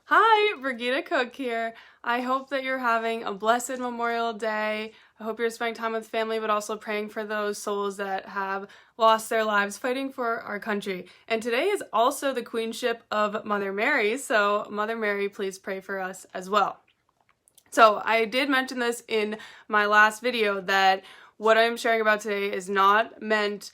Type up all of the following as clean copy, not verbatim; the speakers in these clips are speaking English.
Hi, Brigida Cook here. I hope that you're having a blessed Memorial Day. I hope you're spending time with family, but also praying for those souls that have lost their lives fighting for our country. And today is also the Queenship of Mother Mary, so Mother Mary, please pray for us as well. So I did mention this in my last video that what I'm sharing about today is not meant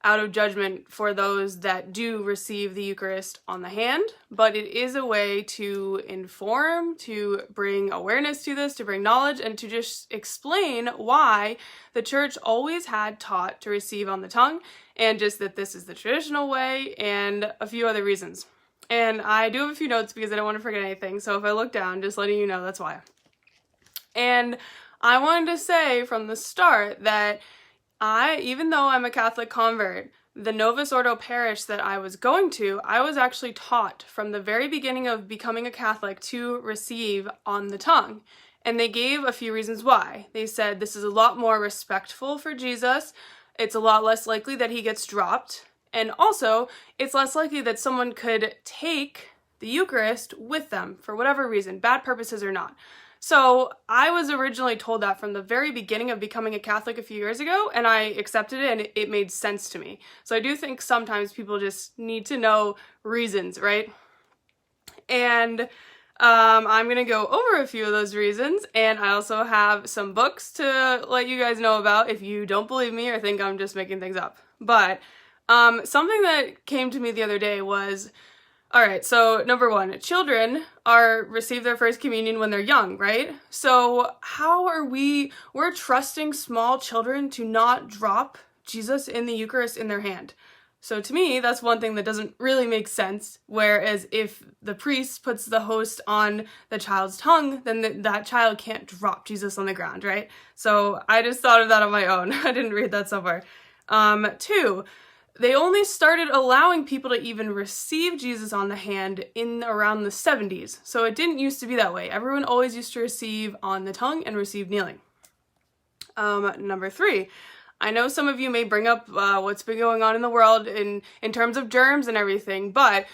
out of judgment for those that do receive the Eucharist on the hand, but it is a way to inform, to bring awareness to this, to bring knowledge, and to just explain why the Church always had taught to receive on the tongue, and just that this is the traditional way, and a few other reasons. And I do have a few notes because I don't want to forget anything, so if I look down, just letting you know that's why. And I wanted to say from the start that even though I'm a Catholic convert, the Novus Ordo parish that I was going to, I was actually taught from the very beginning of becoming a Catholic to receive on the tongue. And they gave a few reasons why. They said this is a lot more respectful for Jesus, it's a lot less likely that he gets dropped, and also it's less likely that someone could take the Eucharist with them for whatever reason, bad purposes or not. So I was originally told that from the very beginning of becoming a Catholic a few years ago, and I accepted it, and it made sense to me. So I do think sometimes people just need to know reasons, right? And I'm going to go over a few of those reasons, and I also have some books to let you guys know about if you don't believe me or think I'm just making things up. But something that came to me the other day was, all right, so number one, children receive their first communion when they're young, right? So how are we're trusting small children to not drop Jesus in the Eucharist in their hand. So to me, that's one thing that doesn't really make sense. Whereas if the priest puts the host on the child's tongue, then that child can't drop Jesus on the ground, right? So I just thought of that on my own. I didn't read that somewhere. Two, they only started allowing people to even receive Jesus on the hand in around the 70s. So it didn't used to be that way. Everyone always used to receive on the tongue and receive kneeling. Number three, I know some of you may bring up what's been going on in the world in terms of germs and everything, but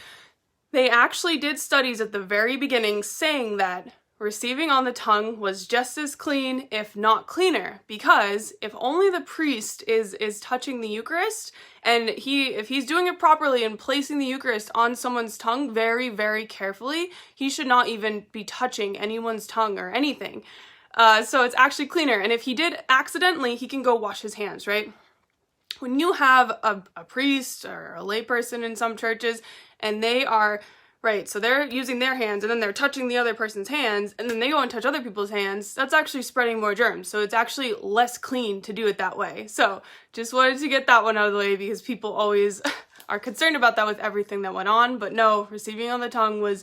they actually did studies at the very beginning saying that receiving on the tongue was just as clean, if not cleaner, because if only the priest is touching the Eucharist, and if he's doing it properly and placing the Eucharist on someone's tongue very, very carefully, he should not even be touching anyone's tongue or anything. So it's actually cleaner, and if he did accidentally, he can go wash his hands, right? When you have a priest or a layperson in some churches, and they are right, so they're using their hands, and then they're touching the other person's hands, and then they go and touch other people's hands, that's actually spreading more germs. So it's actually less clean to do it that way. So just wanted to get that one out of the way because people always are concerned about that with everything that went on. But no, receiving on the tongue was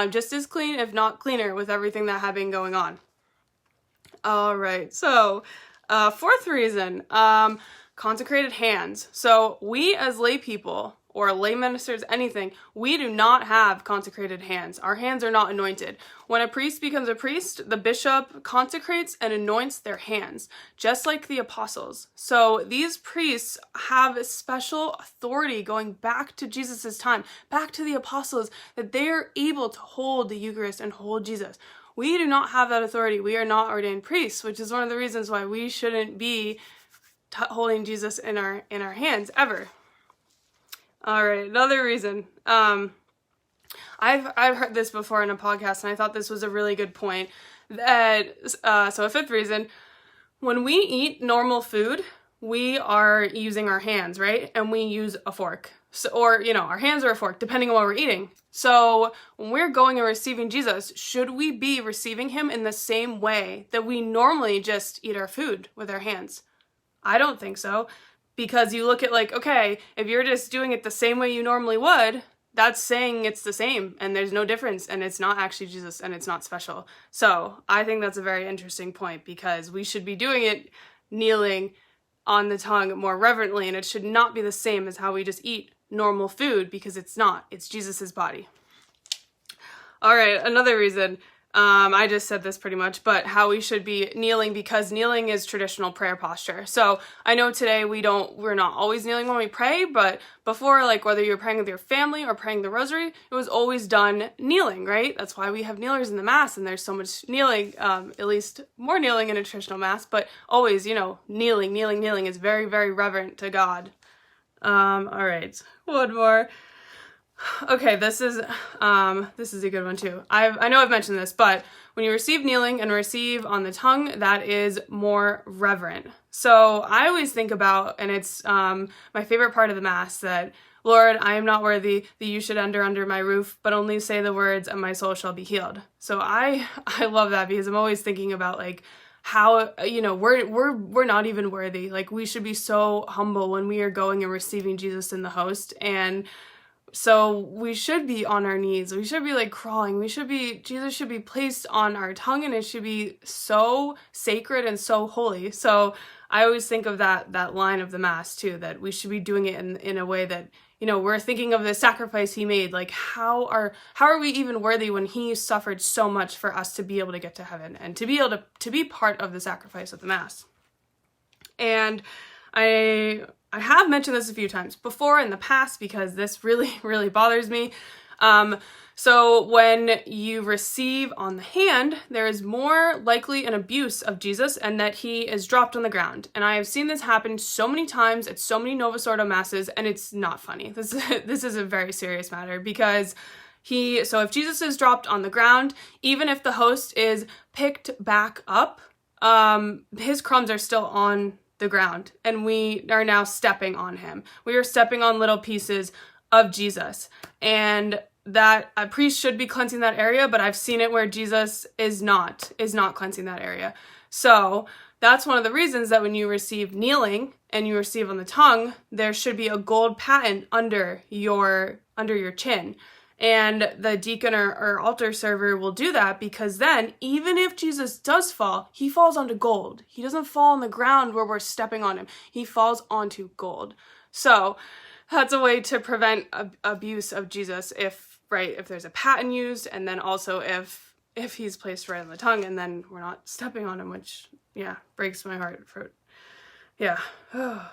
just as clean, if not cleaner, with everything that had been going on. All right, so fourth reason, consecrated hands. So we as lay people, or lay ministers, anything, we do not have consecrated hands. Our hands are not anointed. When a priest becomes a priest, the bishop consecrates and anoints their hands, just like the apostles. So these priests have special authority going back to Jesus' time, back to the apostles, that they are able to hold the Eucharist and hold Jesus. We do not have that authority. We are not ordained priests, which is one of the reasons why we shouldn't be holding Jesus in our hands ever. All right, another reason. I've heard this before in a podcast, and I thought this was a really good point. So a fifth reason, when we eat normal food, we are using our hands, right? And we use a fork. So, or, our hands or a fork, depending on what we're eating. So when we're going and receiving Jesus, should we be receiving him in the same way that we normally just eat our food with our hands? I don't think so. Because you look at okay, if you're just doing it the same way you normally would, that's saying it's the same and there's no difference and it's not actually Jesus and it's not special. So I think that's a very interesting point because we should be doing it kneeling on the tongue more reverently, and it should not be the same as how we just eat normal food because it's not. It's Jesus's body. All right, another reason. I just said this pretty much, but how we should be kneeling, because kneeling is traditional prayer posture. So I know today we're not always kneeling when we pray, but before, like whether you're praying with your family or praying the rosary, it was always done kneeling, right? That's why we have kneelers in the Mass, and there's so much kneeling, at least more kneeling in a traditional Mass, but always, kneeling is very, very reverent to God. All right, one more. Okay, this is a good one too. I know I've mentioned this, but when you receive kneeling and receive on the tongue, that is more reverent. So I always think about, and it's my favorite part of the Mass, that Lord, I am not worthy that you should enter under my roof, but only say the words and my soul shall be healed. So I love that, because I'm always thinking about like how, we're not even worthy. Like we should be so humble when we are going and receiving Jesus in the host. And so we should be on our knees. We should be like crawling. Jesus should be placed on our tongue, and it should be so sacred and so holy. So I always think of that line of the Mass too, that we should be doing it in a way that, we're thinking of the sacrifice he made. Like how are we even worthy when he suffered so much for us to be able to get to heaven and to be able to be part of the sacrifice of the Mass. And I have mentioned this a few times before in the past, because this really, really bothers me. So when you receive on the hand, there is more likely an abuse of Jesus and that he is dropped on the ground. And I have seen this happen so many times at so many Novus Ordo Masses, and it's not funny. This is a very serious matter, because so if Jesus is dropped on the ground, even if the host is picked back up, his crumbs are still on the ground, and we are now stepping on him. We are stepping on little pieces of Jesus, and that a priest should be cleansing that area, but I've seen it where Jesus is not cleansing that area. So that's one of the reasons that when you receive kneeling and you receive on the tongue, there should be a gold patent under your chin. And the deacon or altar server will do that, because then even if Jesus does fall, he falls onto gold. He doesn't fall on the ground where we're stepping on him. He falls onto gold. So that's a way to prevent abuse of Jesus if there's a patent used, and then also if he's placed right on the tongue, and then we're not stepping on him, which breaks my heart. All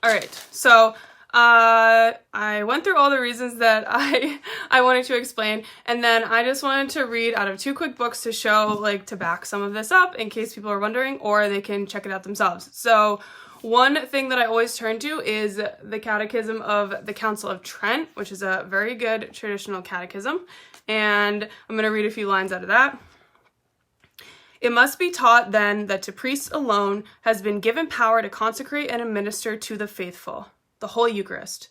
right, so I went through all the reasons that I wanted to explain, and then I just wanted to read out of 2 quick books to show, to back some of this up in case people are wondering, or they can check it out themselves. So one thing that I always turn to is the Catechism of the Council of Trent, which is a very good traditional catechism, and I'm going to read a few lines out of that. It must be taught then that to priests alone has been given power to consecrate and administer to the faithful the Holy Eucharist,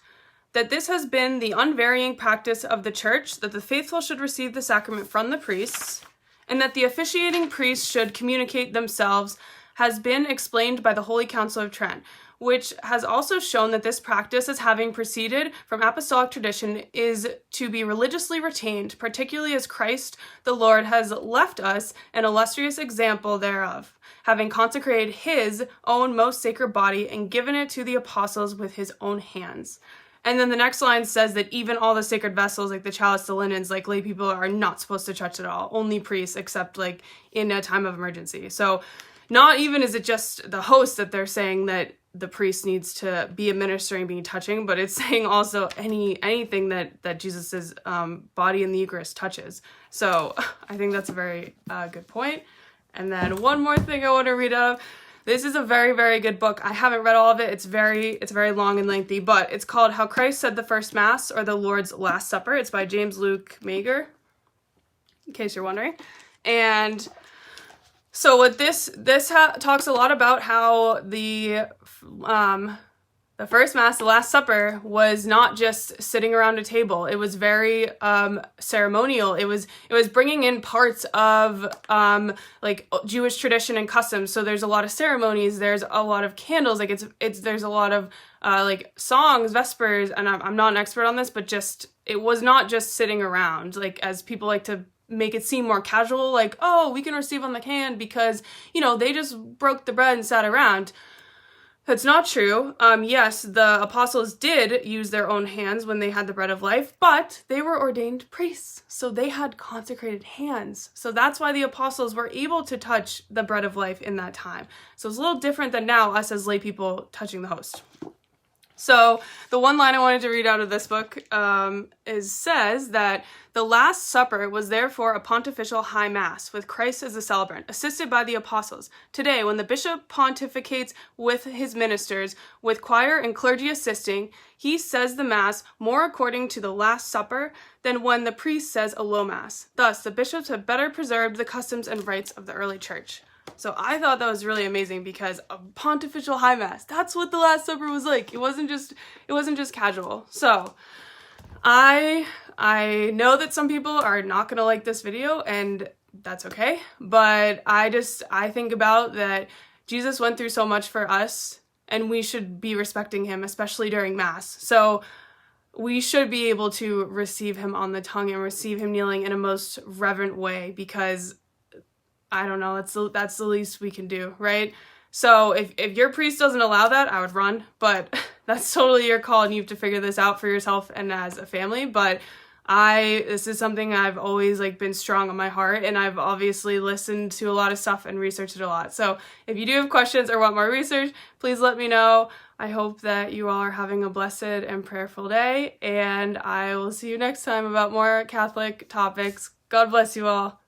that this has been the unvarying practice of the Church, that the faithful should receive the sacrament from the priests, and that the officiating priests should communicate themselves, has been explained by the Holy Council of Trent, which has also shown that this practice, as having proceeded from apostolic tradition, is to be religiously retained, particularly as Christ the Lord has left us an illustrious example thereof, having consecrated his own most sacred body and given it to the apostles with his own hands. And then the next line says that even all the sacred vessels, like the chalice, the linens, lay people are not supposed to touch at all. Only priests, except in a time of emergency. So not even is it just the host that they're saying that the priest needs to be administering, be touching, but it's saying also anything that Jesus's body in the Eucharist touches. So I think that's a very good point. And then one more thing I want to read out of. This is a very, very good book. I haven't read all of it. It's very long and lengthy, but it's called How Christ Said the First Mass, or the Lord's Last Supper. It's by James Luke Mager, in case you're wondering. And so what this talks a lot about how the first Mass, the Last Supper, was not just sitting around a table. It was very ceremonial. It was bringing in parts of Jewish tradition and customs. So there's a lot of ceremonies. There's a lot of candles. There's a lot of songs, vespers. And I'm not an expert on this, but it was not just sitting around as people like to make it seem more casual. We can receive on the hand because they just broke the bread and sat around. That's not true. Yes, the apostles did use their own hands when they had the bread of life, but they were ordained priests, so they had consecrated hands. So that's why the apostles were able to touch the bread of life in that time. So it's a little different than now, us as lay people touching the host. So the one line I wanted to read out of this book says that the Last Supper was therefore a pontifical high mass with Christ as the celebrant, assisted by the apostles. Today, when the bishop pontificates with his ministers, with choir and clergy assisting, he says the mass more according to the Last Supper than when the priest says a low mass. Thus, the bishops have better preserved the customs and rites of the early church. So I thought that was really amazing because a pontifical high mass, that's what the Last Supper was like. It wasn't just casual. So I know that some people are not going to like this video, and that's okay. But I think about that Jesus went through so much for us, and we should be respecting him, especially during Mass. So we should be able to receive him on the tongue and receive him kneeling in a most reverent way, because I don't know, that's the least we can do, right? So if your priest doesn't allow that, I would run, but that's totally your call, and you have to figure this out for yourself and as a family. But this is something I've always been strong on my heart, and I've obviously listened to a lot of stuff and researched it a lot. So if you do have questions or want more research, please let me know. I hope that you all are having a blessed and prayerful day, and I will see you next time about more Catholic topics. God bless you all.